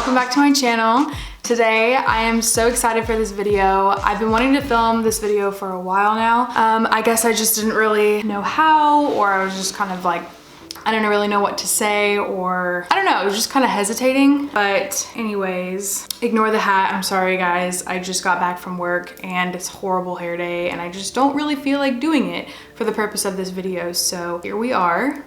welcome back to my channel. Today I am so excited for this video. I've been wanting to film this video for a while now. I guess I just didn't really know how, or I was just kind of like, I didn't really know what to say, or I don't know, I was just kind of hesitating. But anyways, ignore the hat. I'm sorry guys. I just got back from work and it's a horrible hair day and I just don't really feel like doing it for the purpose of this video. So here we are.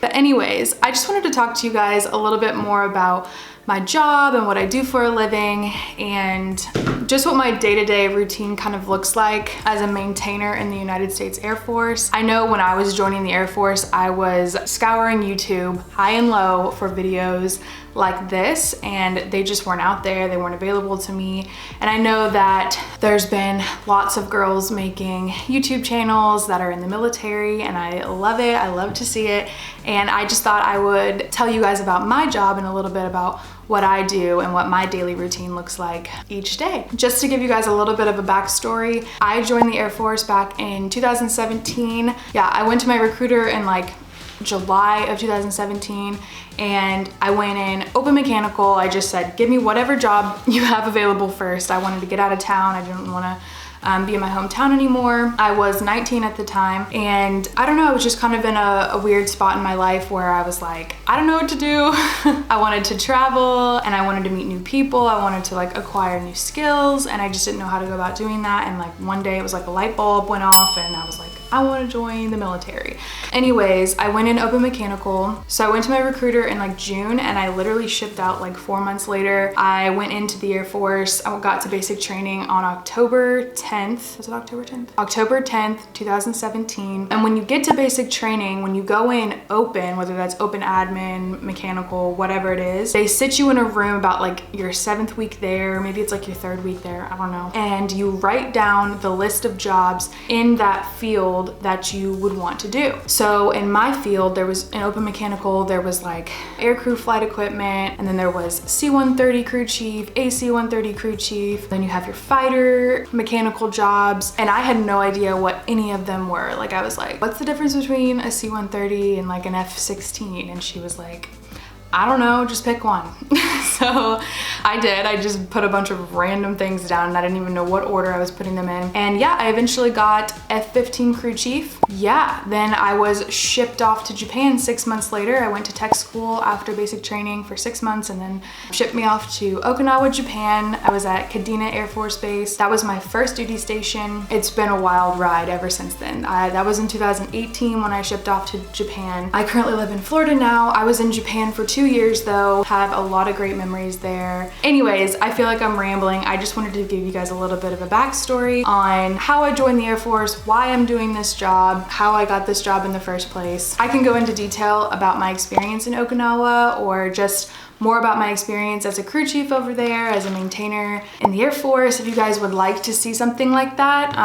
But anyways, I just wanted to talk to you guys a little bit more about my job and what I do for a living and just what my day-to-day routine kind of looks like as a maintainer in the United States Air Force. I know when I was joining the Air Force, I was scouring YouTube high and low for videos like this, and they just weren't out there, they weren't available to me. And I know that there's been lots of girls making YouTube channels that are in the military, and I love it, I love to see it. And I just thought I would tell you guys about my job and a little bit about what I do and what my daily routine looks like each day. Just to give you guys a little bit of a backstory, I joined the Air Force back in 2017. Yeah, I went to my recruiter in like July of 2017 and I went in open mechanical. I just said, give me whatever job you have available first. I wanted to get out of town. I didn't want to be in my hometown anymore. I was 19 at the time, and I don't know, I was just kind of in a weird spot in my life where I was like, I don't know what to do. I wanted to travel and I wanted to meet new people. I wanted to like acquire new skills, and I just didn't know how to go about doing that. And like one day it was like a light bulb went off and I was like, I want to join the military. Anyways, I went in open mechanical. So I went to my recruiter in like June and I literally shipped out like 4 months later. I went into the Air Force. I got to basic training on October 10th. Was it October 10th? October 10th, 2017. And when you get to basic training, when you go in open, whether that's open admin, mechanical, whatever it is, they sit you in a room about like your 7th week there, maybe it's like your 3rd week there, I don't know. And you write down the list of jobs in that field that you would want to do. So in my field, there was an open mechanical, there was like aircrew flight equipment, and then there was C-130 crew chief, AC-130 crew chief, then you have your fighter mechanical jobs, and I had no idea what any of them were. Like I was like, what's the difference between a C-130 and like an F-16? And she was like, I don't know, just pick one. So I did. I just put a bunch of random things down and I didn't even know what order I was putting them in. And yeah, I eventually got F-15 crew chief. Yeah, then I was shipped off to Japan 6 months later. I went to tech school after basic training for 6 months and then shipped me off to Okinawa, Japan. I was at Kadena Air Force Base. That was my first duty station. It's been a wild ride ever since then. That was in 2018 when I shipped off to Japan. I currently live in Florida now. I was in Japan for 2 years though, have a lot of great memories there. Anyways, I feel like I'm rambling. I just wanted to give you guys a little bit of a backstory on how I joined the Air Force, why I'm doing this job, how I got this job in the first place. I can go into detail about my experience in Okinawa or just more about my experience as a crew chief over there, as a maintainer in the Air Force. If you guys would like to see something like that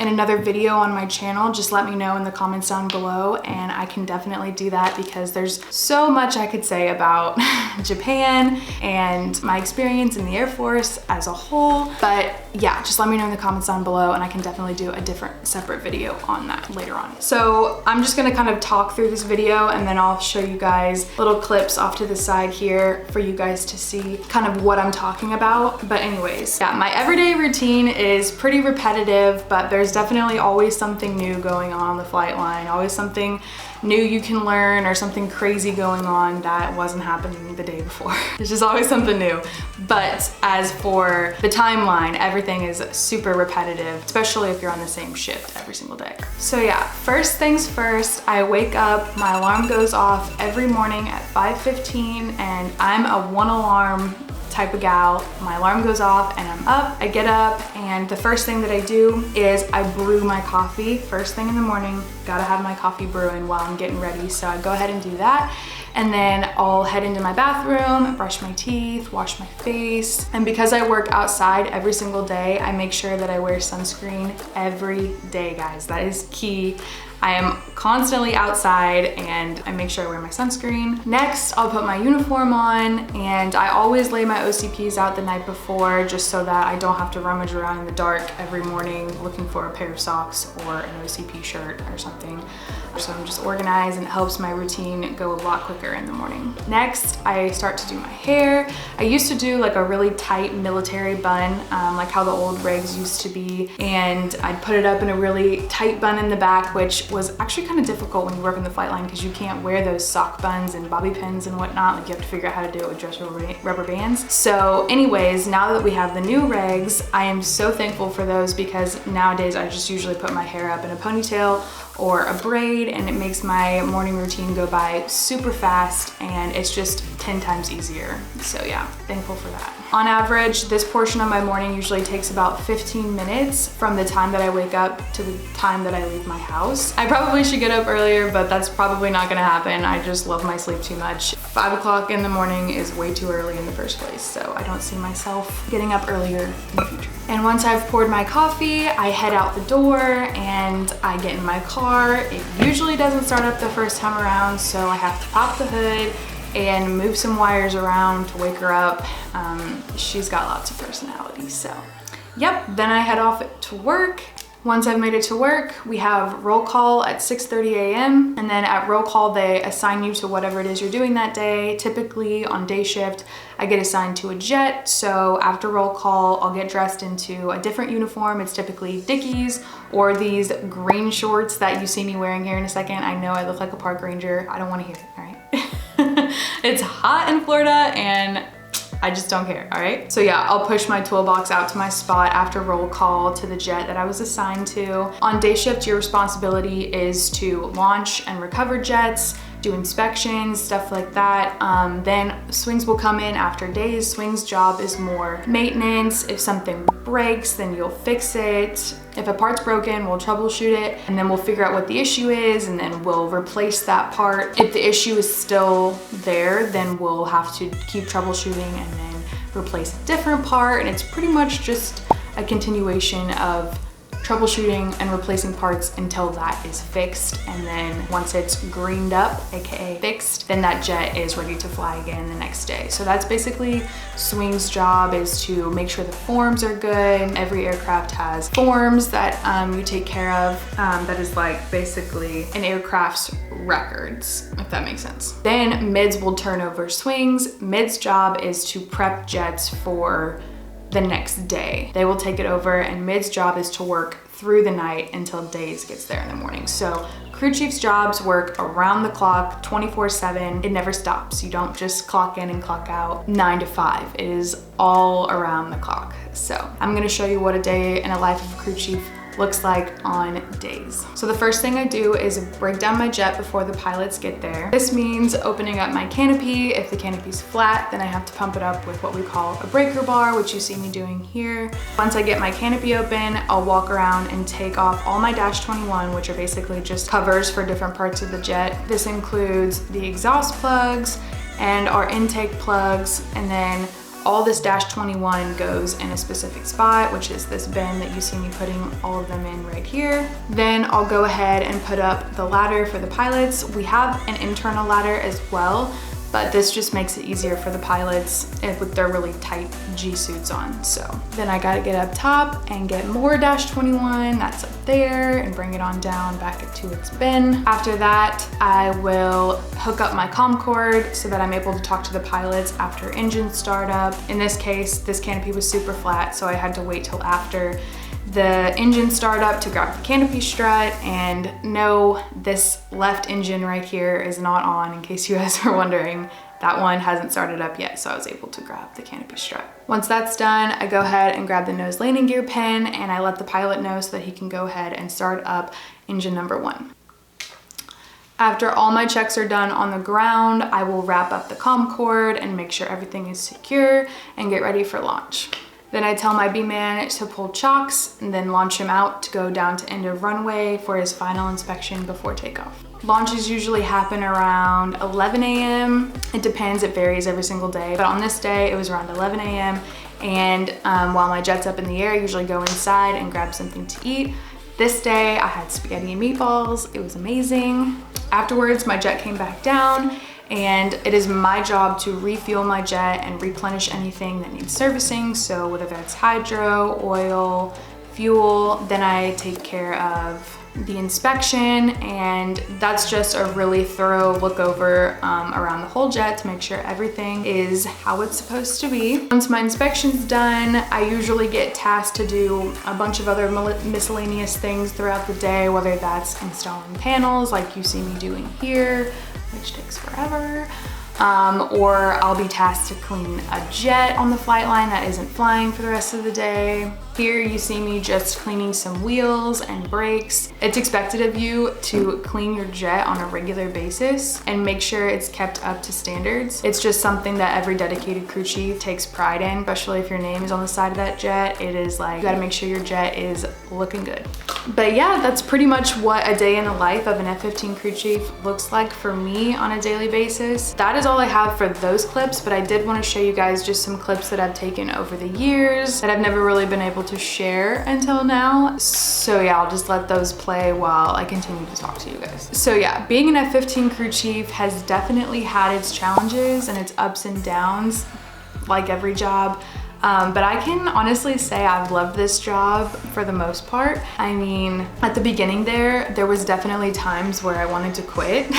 in another video on my channel, just let me know in the comments down below and I can definitely do that because there's so much I could say about Japan and my experience in the Air Force as a whole. But yeah, just let me know in the comments down below and I can definitely do a different separate video on that later on. So I'm just gonna kind of talk through this video and then I'll show you guys little clips off to the side here for you guys to see kind of what I'm talking about. But anyways, yeah, my everyday routine is pretty repetitive, but there's definitely always something new going on the flight line, always something new you can learn or something crazy going on that wasn't happening the day before. There's just always something new. But as for the timeline, everything is super repetitive, especially if you're on the same shift every single day. So yeah, first things first, I wake up, my alarm goes off every morning at 5:15 and I'm a one alarm type of gal. My alarm goes off and I'm up. I get up and the first thing that I do is I brew my coffee first thing in the morning. Gotta have my coffee brewing while I'm getting ready. So I go ahead and do that. And then I'll head into my bathroom, brush my teeth, wash my face. And because I work outside every single day, I make sure that I wear sunscreen every day, guys. That is key. I am constantly outside and I make sure I wear my sunscreen. Next, I'll put my uniform on, and I always lay my OCPs out the night before just so that I don't have to rummage around in the dark every morning looking for a pair of socks or an OCP shirt or something. So I'm just organized, and it helps my routine go a lot quicker in the morning. Next, I start to do my hair. I used to do like a really tight military bun, like how the old rigs used to be, and I'd put it up in a really tight bun in the back, which was actually kind of difficult when you work in the flight line because you can't wear those sock buns and bobby pins and whatnot. Like you have to figure out how to do it with dress rubber bands. So anyways, now that we have the new regs, I am so thankful for those because nowadays I just usually put my hair up in a ponytail or a braid, and it makes my morning routine go by super fast, and it's just 10 times easier. So yeah, thankful for that. On average, this portion of my morning usually takes about 15 minutes from the time that I wake up to the time that I leave my house. I probably should get up earlier, but that's probably not gonna happen. I just love my sleep too much. 5 o'clock in the morning is way too early in the first place, so I don't see myself getting up earlier in the future. And once I've poured my coffee, I head out the door and I get in my car. It usually doesn't start up the first time around, so I have to pop the hood and move some wires around to wake her up. She's got lots of personality, so. Yep, then I head off to work. Once I've made it to work, we have roll call at 6:30 a.m. And then at roll call, they assign you to whatever it is you're doing that day. Typically on day shift, I get assigned to a jet. So after roll call, I'll get dressed into a different uniform. It's typically Dickies or these green shorts that you see me wearing here in a second. I know I look like a park ranger. I don't want to hear it, all right? It's hot in Florida and I just don't care, all right? So yeah, I'll push my toolbox out to my spot after roll call to the jet that I was assigned to. On day shift, your responsibility is to launch and recover jets, do inspections, stuff like that. Then swings will come in after days. Swing's job is more maintenance. If something breaks, then you'll fix it. If a part's broken, we'll troubleshoot it, and then we'll figure out what the issue is, and then we'll replace that part. If the issue is still there, then we'll have to keep troubleshooting and then replace a different part. And it's pretty much just a continuation of troubleshooting and replacing parts until that is fixed. And then once it's greened up, AKA fixed, then that jet is ready to fly again the next day. So that's basically Swing's job, is to make sure the forms are good. Every aircraft has forms that you take care of. That is like basically an aircraft's records, if that makes sense. Then mids will turn over Swings. Mid's job is to prep jets for the next day. They will take it over, and mid's job is to work through the night until days gets there in the morning. So crew chief's jobs work around the clock, 24/7. It never stops. You don't just clock in and clock out 9 to 5. It is all around the clock. So I'm gonna show you what a day in a life of a crew chief looks like on days. So the first thing I do is break down my jet before the pilots get there. This means opening up my canopy. If the canopy's flat, then I have to pump it up with what we call a breaker bar, which you see me doing here. Once I get my canopy open, I'll walk around and take off all my Dash 21, which are basically just covers for different parts of the jet. This includes the exhaust plugs and our intake plugs, and then all this Dash 21 goes in a specific spot, which is this bin that you see me putting all of them in right here. Then I'll go ahead and put up the ladder for the pilots. We have an internal ladder as well, but this just makes it easier for the pilots with their really tight G suits on. So then I gotta get up top and get more Dash 21, that's up there, and bring it on down back to its bin. After that, I will hook up my comm cord so that I'm able to talk to the pilots after engine startup. In this case, this canopy was super flat, so I had to wait till after the engine startup to grab the canopy strut. And no, this left engine right here is not on, in case you guys are wondering. That one hasn't started up yet, so I was able to grab the canopy strut. Once that's done, I go ahead and grab the nose landing gear pin, and I let the pilot know so that he can go ahead and start up engine number 1. After all my checks are done on the ground, I will wrap up the comm cord and make sure everything is secure and get ready for launch. Then I tell my B-man to pull chocks and then launch him out to go down to end of runway for his final inspection before takeoff. Launches usually happen around 11 a.m. It depends, it varies every single day. But on this day, it was around 11 a.m. And while my jet's up in the air, I usually go inside and grab something to eat. This day I had spaghetti and meatballs. It was amazing. Afterwards, my jet came back down, and it is my job to refuel my jet and replenish anything that needs servicing. So whether that's hydro, oil, fuel, then I take care of the inspection, and that's just a really thorough look over around the whole jet to make sure everything is how it's supposed to be. Once my inspection's done, I usually get tasked to do a bunch of other miscellaneous things throughout the day, whether that's installing panels like you see me doing here, which takes forever, or I'll be tasked to clean a jet on the flight line that isn't flying for the rest of the day. Here you see me just cleaning some wheels and brakes. It's expected of you to clean your jet on a regular basis and make sure it's kept up to standards. It's just something that every dedicated crew chief takes pride in, especially if your name is on the side of that jet. It is like, you gotta make sure your jet is looking good. But yeah, that's pretty much what a day in the life of an F-15 crew chief looks like for me on a daily basis. That is all I have for those clips, but I did want to show you guys just some clips that I've taken over the years that I've never really been able to share until now. So yeah, I'll just let those play while I continue to talk to you guys. So yeah, being an F-15 crew chief has definitely had its challenges and its ups and downs, like every job. But I can honestly say I've loved this job for the most part. I mean, at the beginning there was definitely times where I wanted to quit.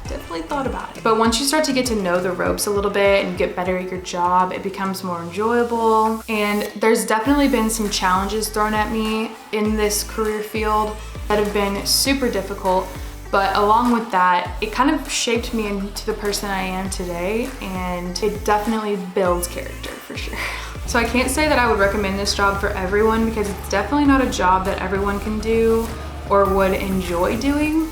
Definitely thought about it. But once you start to get to know the ropes a little bit and get better at your job, it becomes more enjoyable. And there's definitely been some challenges thrown at me in this career field that have been super difficult. But along with that, it kind of shaped me into the person I am today, and it definitely builds character for sure. So I can't say that I would recommend this job for everyone, because it's definitely not a job that everyone can do or would enjoy doing.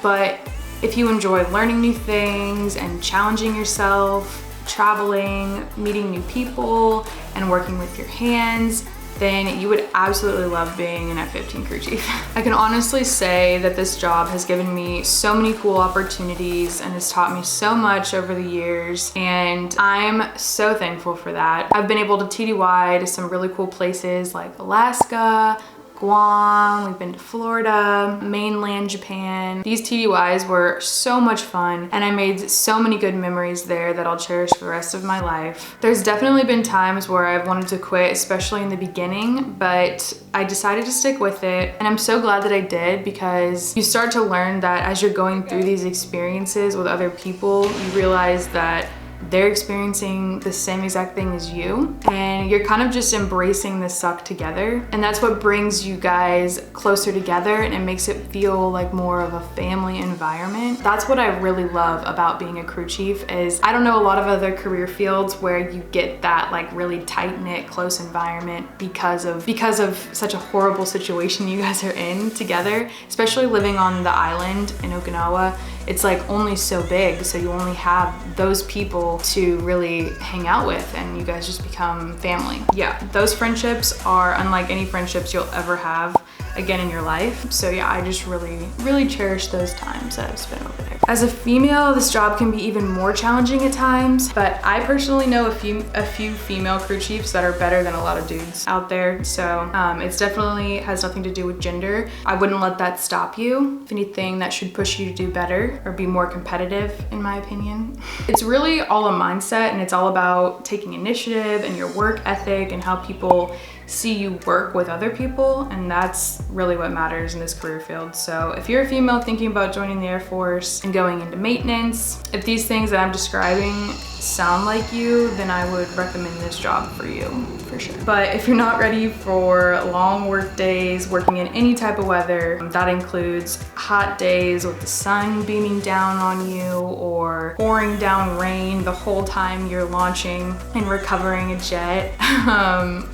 But if you enjoy learning new things and challenging yourself, traveling, meeting new people, and working with your hands, then you would absolutely love being an F-15 crew chief. I can honestly say that this job has given me so many cool opportunities and has taught me so much over the years, and I'm so thankful for that. I've been able to TDY to some really cool places like Alaska, Guam, we've been to Florida, mainland Japan. These TDYs were so much fun, and I made so many good memories there that I'll cherish for the rest of my life. There's definitely been times where I've wanted to quit, especially in the beginning, but I decided to stick with it, and I'm so glad that I did, because you start to learn that as you're going through these experiences with other people, you realize that they're experiencing the same exact thing as you, and you're kind of just embracing the suck together. And that's what brings you guys closer together, and it makes it feel like more of a family environment. That's what I really love about being a crew chief. Is I don't know a lot of other career fields where you get that like really tight-knit, close environment because of such a horrible situation you guys are in together, especially living on the island in Okinawa. It's like only so big, so you only have those people to really hang out with, and you guys just become family. Yeah, those friendships are unlike any friendships you'll ever have again in your life. So yeah, I just really cherish those times that I've spent over there. As a female, this job can be even more challenging at times, but I personally know a few female crew chiefs that are better than a lot of dudes out there. So it's definitely has nothing to do with gender. I wouldn't let that stop you. If anything, that should push you to do better or be more competitive, in my opinion. It's really all a mindset, and it's all about taking initiative and your work ethic and how people see you work with other people, and that's really what matters in this career field. So if you're a female thinking about joining the Air Force and going into maintenance, if these things that I'm describing sound like you, then I would recommend this job for you, for sure. But if you're not ready for long work days, working in any type of weather, that includes hot days with the sun beaming down on you, or pouring down rain the whole time you're launching and recovering a jet,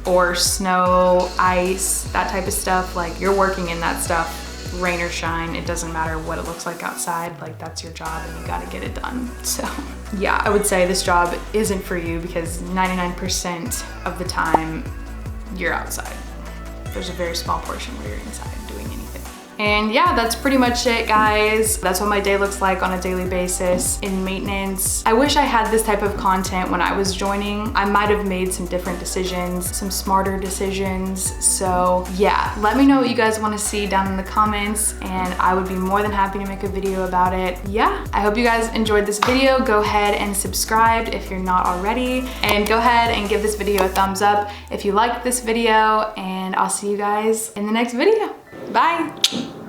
or snow, ice, that type of stuff, like you're working in that stuff, rain or shine, it doesn't matter what it looks like outside, like that's your job and you gotta get it done. So yeah, I would say this job isn't for you, because 99% of the time you're outside. There's a very small portion where you're inside doing anything. And yeah, that's pretty much it, guys. That's what my day looks like on a daily basis in maintenance. I wish I had this type of content when I was joining. I might have made some different decisions, some smarter decisions. So yeah, let me know what you guys want to see down in the comments, and I would be more than happy to make a video about it. Yeah, I hope you guys enjoyed this video. Go ahead and subscribe if you're not already, and go ahead and give this video a thumbs up if you liked this video, and I'll see you guys in the next video. Bye.